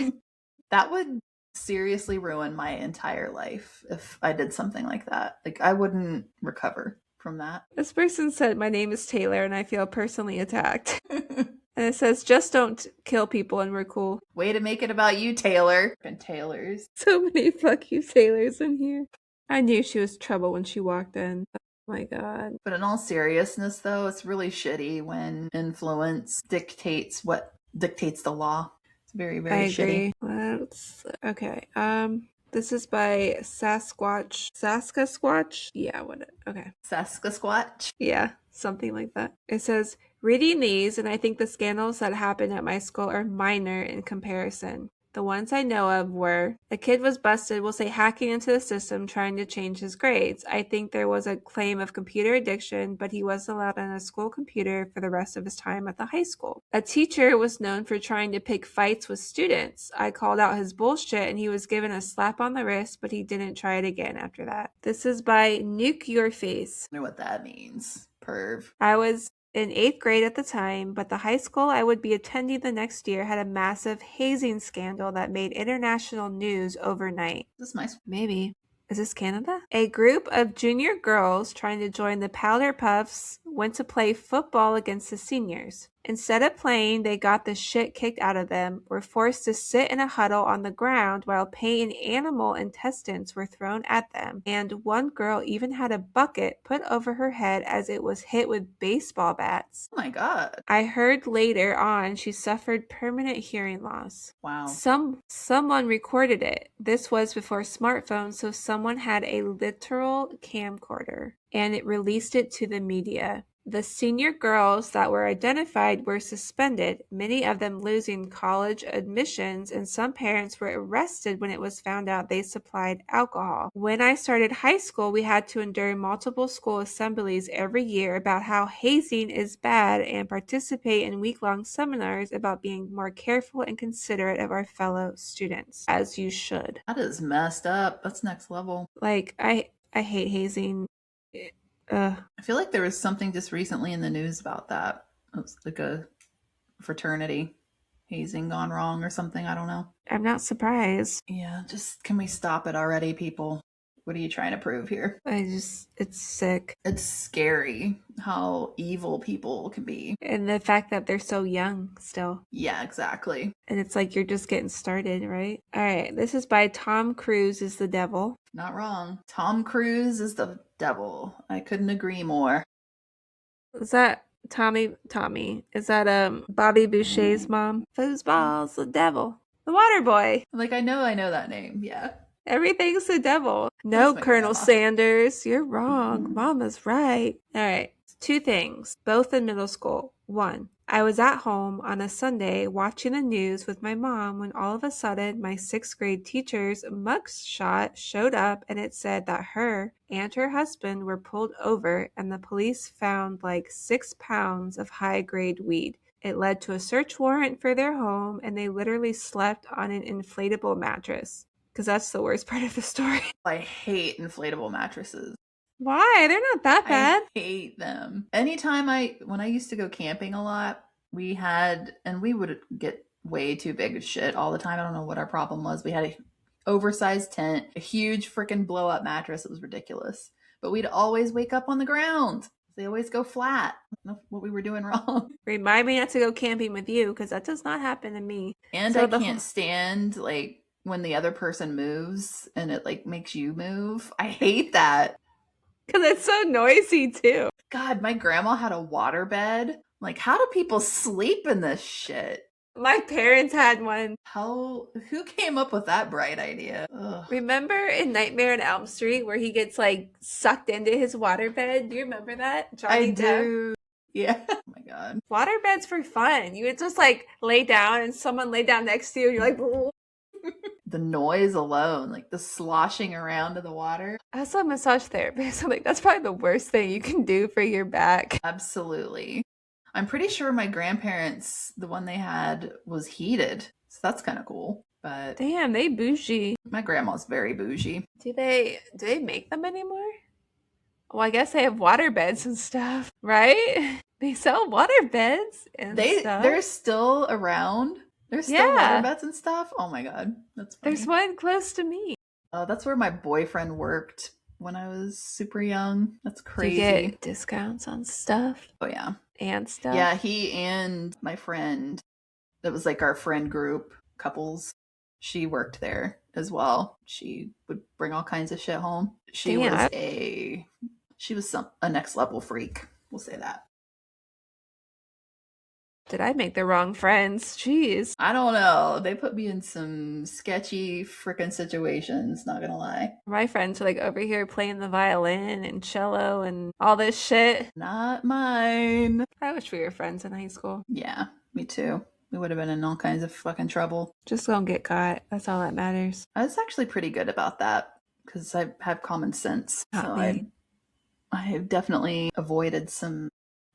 That would seriously ruin my entire life if I did something like that. Like, I wouldn't recover from that. This person said, my name is Taylor and I feel personally attacked. And it says, just don't kill people and we're cool. Way to make it about you, Taylor. And Taylors. So many fuck you Taylors in here. I knew she was trouble when she walked in. Oh my god. But in all seriousness, though, it's really shitty when influence dictates what dictates the law. It's very, very shitty. Okay. This is by Sasquatch. Saskasquatch? Yeah, what? Okay. Saskasquatch? Yeah, something like that. It says, reading these, and I think the scandals that happened at my school are minor in comparison. The ones I know of were a kid was busted, we'll say hacking into the system trying to change his grades. I think there was a claim of computer addiction, but he wasn't allowed on a school computer for the rest of his time at the high school. A teacher was known for trying to pick fights with students. I called out his bullshit and he was given a slap on the wrist, but he didn't try it again after that. This is by Nuke Your Face. I know what that means. Perv. I was in 8th grade at the time, but the high school I would be attending the next year had a massive hazing scandal that made international news overnight. Is this my... Maybe. Is this Canada? A group of junior girls trying to join the Powder Puffs went to play football against the seniors. Instead of playing, they got the shit kicked out of them, were forced to sit in a huddle on the ground while paint and animal intestines were thrown at them, and one girl even had a bucket put over her head as it was hit with baseball bats. Oh my god. I heard later on she suffered permanent hearing loss. Wow. Someone recorded it. This was before smartphones, so someone had a literal camcorder, and it released it to the media. The senior girls that were identified were suspended, many of them losing college admissions, and some parents were arrested when it was found out they supplied alcohol. When I started high school, we had to endure multiple school assemblies every year about how hazing is bad and participate in week-long seminars about being more careful and considerate of our fellow students, as you should. That is messed up. That's next level. Like, I hate hazing. I feel like there was something just recently in the news about that. It was like a fraternity hazing gone wrong or something. I don't know. I'm not surprised. Yeah, just can we stop it already, people? What are you trying to prove here? It's sick. It's scary how evil people can be. And the fact that they're so young still. Yeah, exactly. And it's like you're just getting started, right? All right, this is by Tom Cruise is the Devil. Not wrong. Tom Cruise is the devil. I couldn't agree more. Is that Tommy? Is that Bobby Boucher's mom? Foosball's the devil. The water boy. Like, I know that name. Yeah. Everything's the devil. No, Colonel Sanders, you're wrong. Mama's right. All right. 2 things, both in middle school. 1. I was at home on a Sunday watching the news with my mom when all of a sudden my sixth grade teacher's mugshot showed up and it said that her and her husband were pulled over and the police found like 6 pounds of high grade weed. It led to a search warrant for their home and they literally slept on an inflatable mattress. Because that's the worst part of the story. I hate inflatable mattresses. Why? They're not that bad. I hate them. Anytime when I used to go camping a lot, we would get way too big of shit all the time. I don't know what our problem was. We had a oversized tent, a huge freaking blow up mattress. It was ridiculous. But we'd always wake up on the ground. They always go flat. I don't know what we were doing wrong. Remind me not to go camping with you because that does not happen to me. And so I can't stand like when the other person moves and it like makes you move. I hate that. Because it's so noisy too. God, my grandma had a water bed. Like, how do people sleep in this shit? My parents had one. Who came up with that bright idea? Ugh. Remember in Nightmare on Elm Street where he gets like sucked into his waterbed? Do you remember that? Johnny Depp? Yeah. Oh my God. Waterbeds for fun. You would just like lay down and someone lay down next to you and you're like... The noise alone, like the sloshing around of the water. As a massage therapist, I'm like, that's probably the worst thing you can do for your back. Absolutely. I'm pretty sure my grandparents, the one they had was heated. So that's kind of cool. But damn, they bougie. My grandma's very bougie. Do they make them anymore? Well, I guess they have water beds and stuff, right? They sell water beds and stuff. They're still around. There's still water beds and stuff. Oh my God. That's funny. There's one close to me. Oh, that's where my boyfriend worked when I was super young. That's crazy. Do you get discounts on stuff? Oh yeah. And stuff? Yeah, he and my friend, that was like our friend group, couples. She worked there as well. She would bring all kinds of shit home. She was a next level freak. We'll say that. Did I make the wrong friends? Jeez. I don't know. They put me in some sketchy freaking situations, not gonna lie. My friends are like over here playing the violin and cello and all this shit. Not mine. I wish we were friends in high school. Yeah, me too. We would have been in all kinds of fucking trouble. Just don't get caught. That's all that matters. I was actually pretty good about that because I have common sense. I have definitely avoided some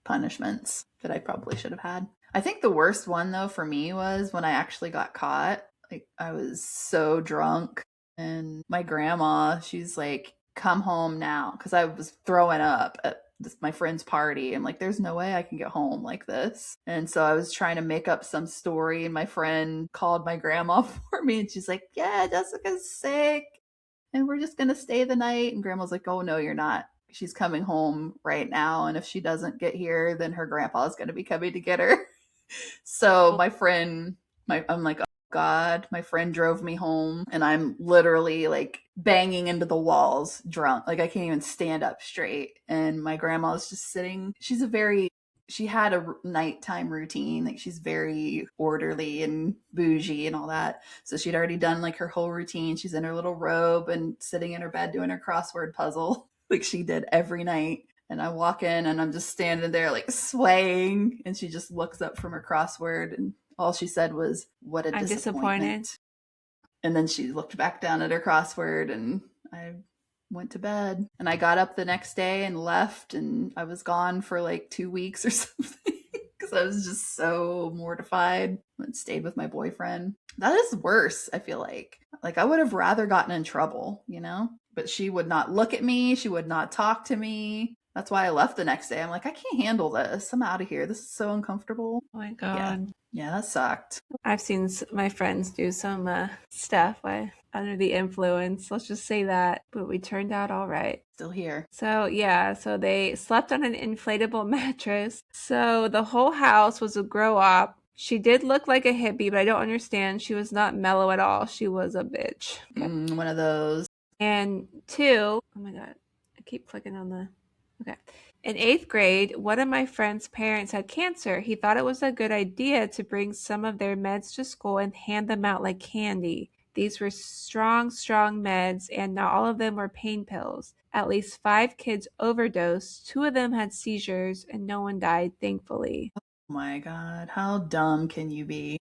punishments that I probably should have had. I think the worst one though for me was when I actually got caught. Like I was so drunk and my grandma, she's like, come home now. Cause I was throwing up at my friend's party. I'm like, there's no way I can get home like this. And so I was trying to make up some story and my friend called my grandma for me and she's like, yeah, Jessica's sick and we're just going to stay the night. And grandma's like, oh no, you're not. She's coming home right now. And if she doesn't get here, then her grandpa's going to be coming to get her. So I'm like, oh God, my friend drove me home and I'm literally like banging into the walls drunk. Like I can't even stand up straight. And my grandma's just sitting. She had a nighttime routine. Like she's very orderly and bougie and all that. So she'd already done like her whole routine. She's in her little robe and sitting in her bed doing her crossword puzzle like she did every night. And I walk in and I'm just standing there like swaying. And she just looks up from her crossword and all she said was, what a disappointment. I'm disappointed. And then she looked back down at her crossword and I went to bed. And I got up the next day and left and I was gone for like 2 weeks or something because I was just so mortified and stayed with my boyfriend. That is worse, I feel like. Like I would have rather gotten in trouble, you know? But she would not look at me. She would not talk to me. That's why I left the next day. I'm like, I can't handle this. I'm out of here. This is so uncomfortable. Oh my God. Yeah, that sucked. I've seen my friends do some stuff under the influence. Let's just say that. But we turned out all right. Still here. So yeah, so they slept on an inflatable mattress. So the whole house was a grow up. She did look like a hippie, but I don't understand. She was not mellow at all. She was a bitch. Okay. One of those. And 2, oh my God, I keep clicking on the... Okay. In 8th grade, one of my friend's parents had cancer. He thought it was a good idea to bring some of their meds to school and hand them out like candy. These were strong meds, and not all of them were pain pills. At least 5 kids overdosed. 2 of them had seizures, and no one died, thankfully. Oh My God, how dumb can you be?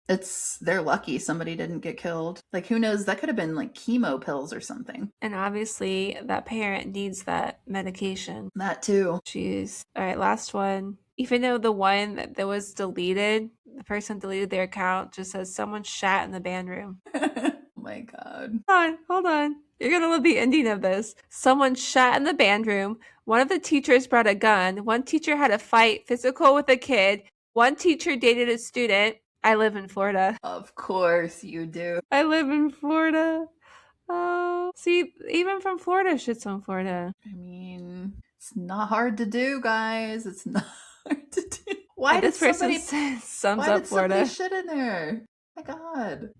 They're lucky somebody didn't get killed. Like, who knows? That could have been like chemo pills or something. And obviously, that parent needs that medication. That too. Jeez. All right, last one. Even though the one that was deleted, the person deleted their account, just says someone shat in the band room. Oh my God. Hold on. You're going to love the ending of this. Someone shat in the band room. One of the teachers brought a gun. One teacher had a fight physical with a kid. One teacher dated a student. I live in Florida. Of course you do. I live in Florida. Oh, see, even from Florida, shit's on Florida. I mean, it's not hard to do, guys. It's not hard to do. Why did this person somebody sums why up did Florida? somebody shit in there? My God.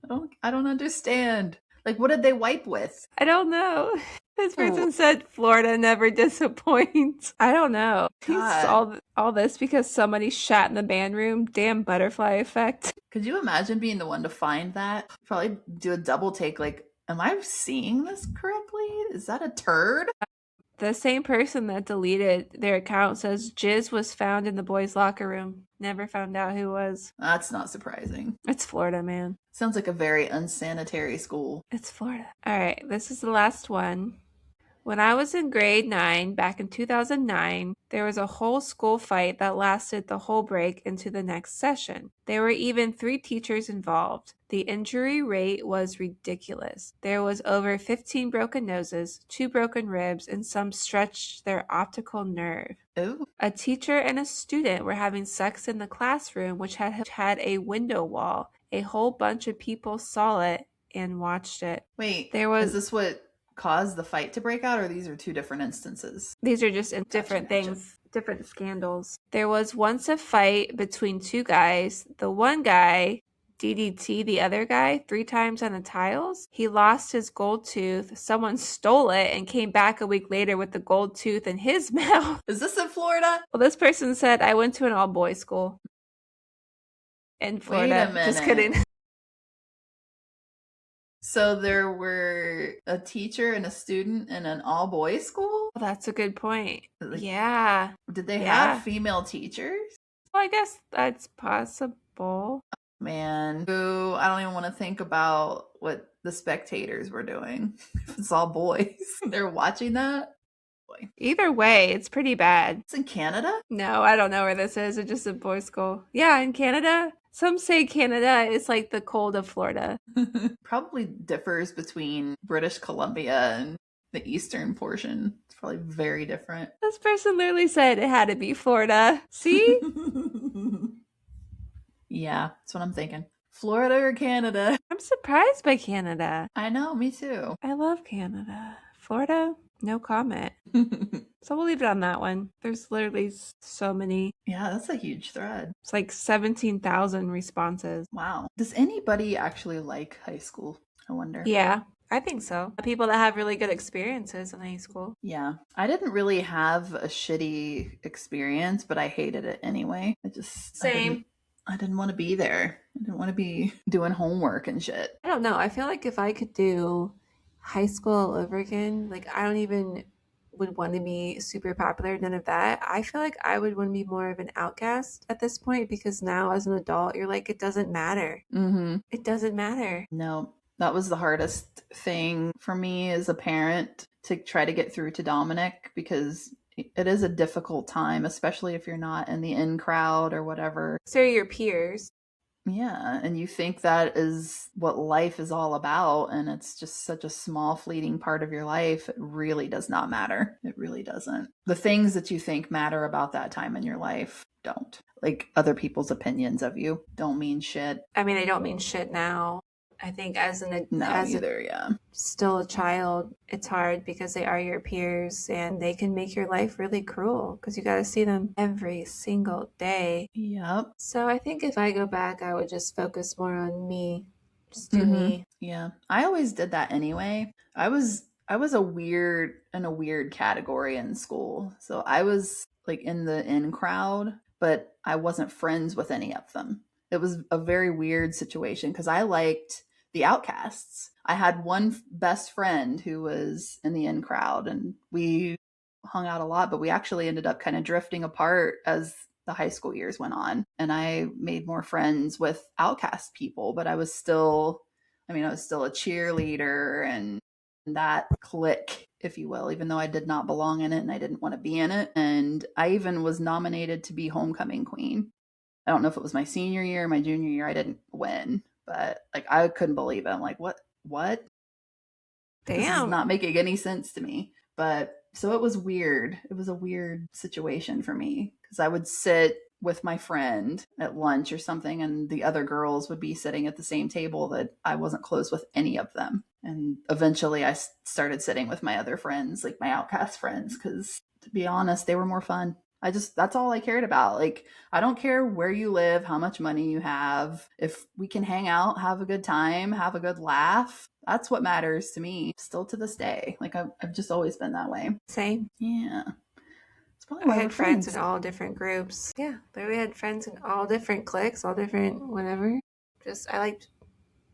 I don't understand. Like, what did they wipe with? I don't know. This person said Florida never disappoints. I don't know. All this because somebody shat in the band room. Damn butterfly effect. Could you imagine being the one to find that? Probably do a double take. Like, am I seeing this correctly? Is that a turd? The same person that deleted their account says jizz was found in the boys' locker room. Never found out who was. That's not surprising. It's Florida, man. Sounds like a very unsanitary school. It's Florida. All right, this is the last one. When I was in grade 9, back in 2009, there was a whole school fight that lasted the whole break into the next session. There were even 3 teachers involved. The injury rate was ridiculous. There was over 15 broken noses, 2 broken ribs, and some stretched their optical nerve. Ooh. A teacher and a student were having sex in the classroom, which had a window wall. A whole bunch of people saw it and watched it. Wait, is this what caused the fight to break out, or these are 2 different instances? These are just different things, different scandals. There was once a fight between 2 guys. The one guy DDT the other guy 3 times on the tiles. He lost his gold tooth. Someone stole it and came back a week later with the gold tooth in his mouth. Is this in Florida? Well, this person said, I went to an all-boys school in Florida. Wait a minute. Just kidding. So there were a teacher and a student in an all-boys school? Well, that's a good point. Yeah. Did they have female teachers? Well, I guess that's possible. Man, I don't even want to think about what the spectators were doing. If it's all boys, they're watching that. Boy. Either way, it's pretty bad. It's in Canada? No, I don't know where this is. It's just a boys' school. Yeah, in Canada. Some say Canada is like the cold of Florida. Probably differs between British Columbia and the eastern portion. It's probably very different. This person literally said it had to be Florida. See? Yeah, that's what I'm thinking. Florida or Canada? I'm surprised by Canada. I know, me too. I love Canada. Florida? No comment. So we'll leave it on that one. There's literally so many. Yeah, that's a huge thread. It's like 17,000 responses. Wow. Does anybody actually like high school? I wonder. Yeah, I think so. People that have really good experiences in high school. Yeah. I didn't really have a shitty experience, but I hated it anyway. Same. I didn't want to be there. I didn't want to be doing homework and shit. I don't know. I feel like if I could do high school all over again, like I don't even would want to be super popular, none of that. I feel like I would want to be more of an outcast at this point because now as an adult, you're like, it doesn't matter. Mm-hmm. It doesn't matter. No, that was the hardest thing for me as a parent to try to get through to Dominic because it is a difficult time, especially if you're not in the in crowd or whatever. So your peers. Yeah, and you think that is what life is all about, and it's just such a small, fleeting part of your life. It really does not matter. It really doesn't. The things that you think matter about that time in your life don't. Like other people's opinions of you don't mean shit. I mean, they don't mean shit now. I think still a child, it's hard because they are your peers and they can make your life really cruel because you got to see them every single day. Yep. So I think if I go back, I would just focus more on me. Just do me. Yeah. I always did that anyway. I was in a weird category in school. So I was like in the in crowd, but I wasn't friends with any of them. It was a very weird situation because I liked the outcasts. I had one best friend who was in the in crowd and we hung out a lot, but we actually ended up kind of drifting apart as the high school years went on, and I made more friends with outcast people, but I was still a cheerleader and that clique, if you will, even though I did not belong in it and I didn't want to be in it. And I even was nominated to be homecoming queen. I don't know if it was my senior year or my junior year. I didn't win, but like I couldn't believe it. I'm like, what? This is Damn. not making any sense to me. But so it was weird. It was a weird situation for me because I would sit with my friend at lunch or something, and the other girls would be sitting at the same table that I wasn't close with any of them. And eventually I started sitting with my other friends, like my outcast friends, because to be honest, they were more fun. That's all I cared about. Like, I don't care where you live, how much money you have. If we can hang out, have a good time, have a good laugh, that's what matters to me still to this day. Like, I've just always been that way. Same. Yeah. It's probably I why we're had friends friends. in all different groups. Yeah, literally had friends in all different cliques, all different whatever. Just I liked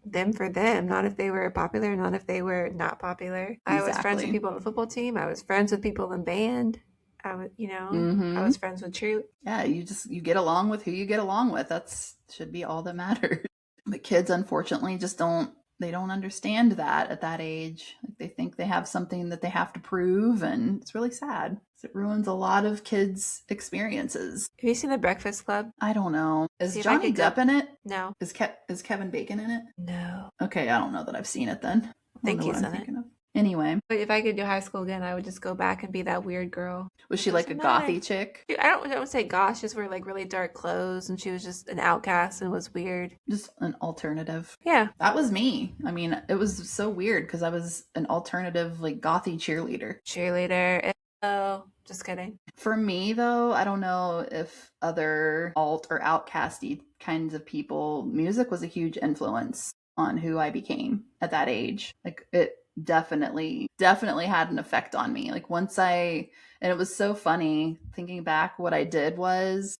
them for them, not if they were popular, not if they were not popular. I was friends with Exactly. people on the football team. I was friends with people in band. I was friends with cheer. Yeah, you get along with who you get along with. That's should be all that matters. But kids unfortunately just don't understand that at that age. Like they think they have something that they have to prove, and it's really sad. It ruins a lot of kids' experiences. Have you seen The Breakfast Club? I don't know. Is See if I Johnny could go. Depp in it? No. Is Kevin Bacon in it? No. Okay, I don't know that I've seen it then. I don't Think know what he's I'm in it. thinking of. Anyway, But if I could do high school again, I would just go back and be that weird girl. was she like a gothy chick? I don't say gosh, just wear like really dark clothes, and she was just an outcast and was weird. Just an alternative. Yeah. That was me. I mean, it was so weird because I was an alternative, like gothy cheerleader. Cheerleader. Oh, just kidding. For me, though, I don't know if other alt or outcasty kinds of people, music was a huge influence on who I became at that age. Like it definitely had an effect on me. Like and it was so funny thinking back, what I did was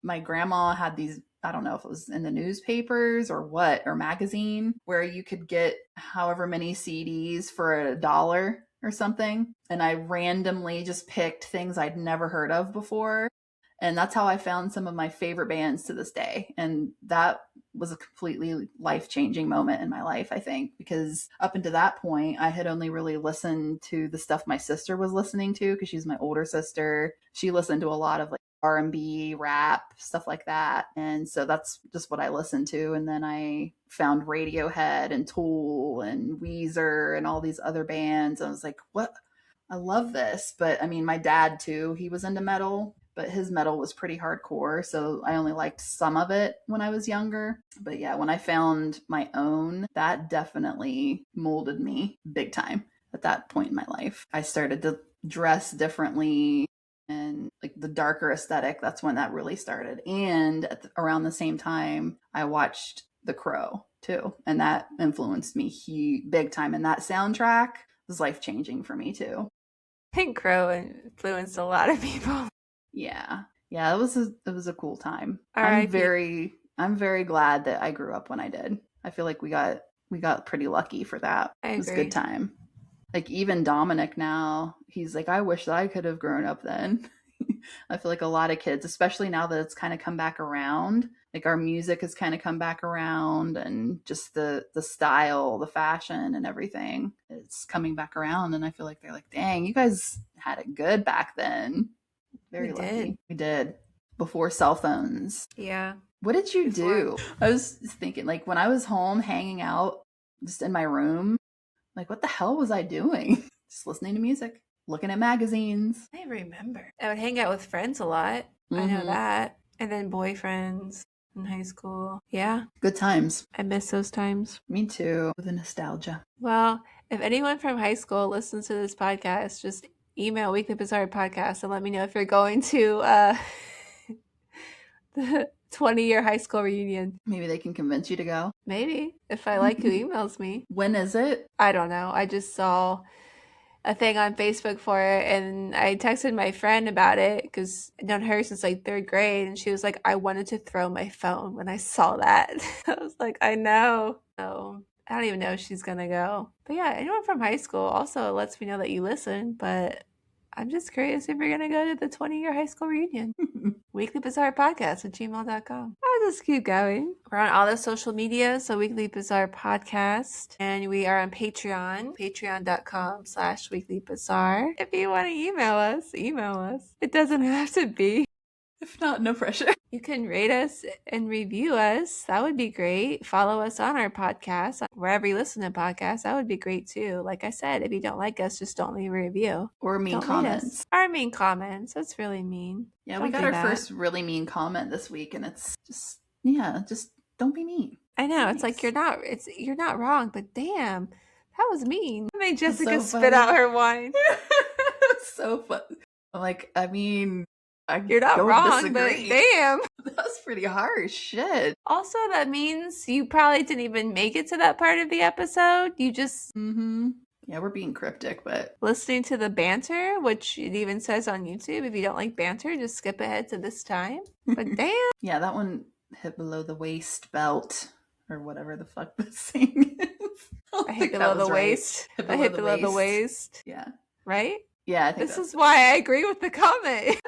my grandma had these, I don't know if it was in the newspapers or what, or magazine, where you could get however many CDs for $1 or something. And I randomly just picked things I'd never heard of before. And that's how I found some of my favorite bands to this day. And that was a completely life-changing moment in my life, I think, because up until that point, I had only really listened to the stuff my sister was listening to because she's my older sister. She listened to a lot of like R&B, rap, stuff like that. And so that's just what I listened to. And then I found Radiohead and Tool and Weezer and all these other bands. I was like, what? I love this. But I mean, my dad too, he was into metal, but his metal was pretty hardcore. So I only liked some of it when I was younger. But yeah, when I found my own, that definitely molded me big time at that point in my life. I started to dress differently and like the darker aesthetic. That's when that really started. And around the same time, I watched The Crow too. And that influenced me big time. And that soundtrack was life changing for me too. I think Crow influenced a lot of people. Yeah. It was a cool time. I'm very glad that I grew up when I did. I feel like we got pretty lucky for that. It was a good time. Like even Dominic now, he's like, I wish that I could have grown up then. I feel like a lot of kids, especially now that it's kind of come back around, like our music has kind of come back around, and just the style, the fashion and everything, it's coming back around. And I feel like they're like, dang, you guys had it good back then. Very lucky. We did. Before cell phones. Yeah. What did you do? I was thinking, like, when I was home hanging out just in my room, like, what the hell was I doing? Just listening to music, looking at magazines. I remember. I would hang out with friends a lot. Mm-hmm. I know that. And then boyfriends in high school. Yeah. Good times. I miss those times. Me too. The nostalgia. Well, if anyone from high school listens to this podcast, just email Weekly Bizarre Podcast and let me know if you're going to the 20-year high school reunion. Maybe they can convince you to go. Maybe, if I like who emails me. When is it? I don't know. I just saw a thing on Facebook for it, and I texted my friend about it because I've known her since like 3rd grade, and she was like, I wanted to throw my phone when I saw that. I was like, I know. So I don't even know if she's gonna go. But yeah, anyone from high school also lets me know that you listen, but I'm just curious if you're going to go to the 20-year high school reunion. Weekly Bizarre Podcast at gmail.com. I'll just keep going. We're on all the social media, so Weekly Bizarre Podcast. And we are on Patreon, patreon.com/Weekly Bizarre. If you want to email us. It doesn't have to be. If not, no pressure. You can rate us and review us. That would be great. Follow us on our podcast, wherever you listen to podcasts. That would be great too. Like I said, if you don't like us, just don't leave a review. Or mean comments. Our mean comments. That's really mean. Yeah, we got our first really mean comment this week, and it's just don't be mean. I know. It's like you're not wrong, but damn, that was mean. I made Jessica spit out her wine. So fun. Like, I mean, you're not wrong, disagree. But damn. That's pretty harsh. Shit. Also, that means you probably didn't even make it to that part of the episode. You just... Yeah, we're being cryptic, but... Listening to the banter, which it even says on YouTube, if you don't like banter, just skip ahead to this time. But damn. Yeah, that one hit below the waist belt, or whatever the fuck this thing is. I hit below the waist. I hit below the waist. Yeah. Right? Yeah, I think this is why I agree with the comment.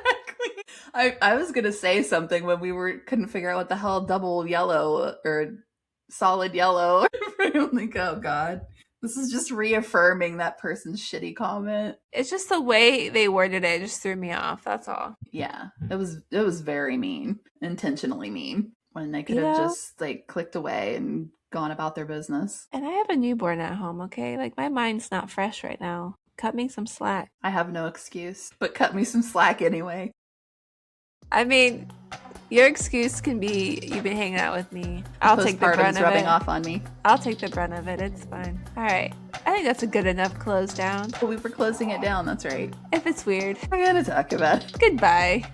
I was gonna say something when we couldn't figure out what the hell double yellow or solid yellow. I'm like, oh god, this is just reaffirming that person's shitty comment. It's just the way they worded it just threw me off. That's all. Yeah, it was very mean, intentionally mean. When they could have just like clicked away and gone about their business. And I have a newborn at home. Okay, like my mind's not fresh right now. Cut me some slack. I have no excuse, but cut me some slack anyway. I mean, your excuse can be you've been hanging out with me. I'll take the brunt of it. Rubbing off on me. I'll take the brunt of it. It's fine. All right. I think that's a good enough close down. We were closing it down. That's right. If it's weird, we're gonna talk about it. Goodbye.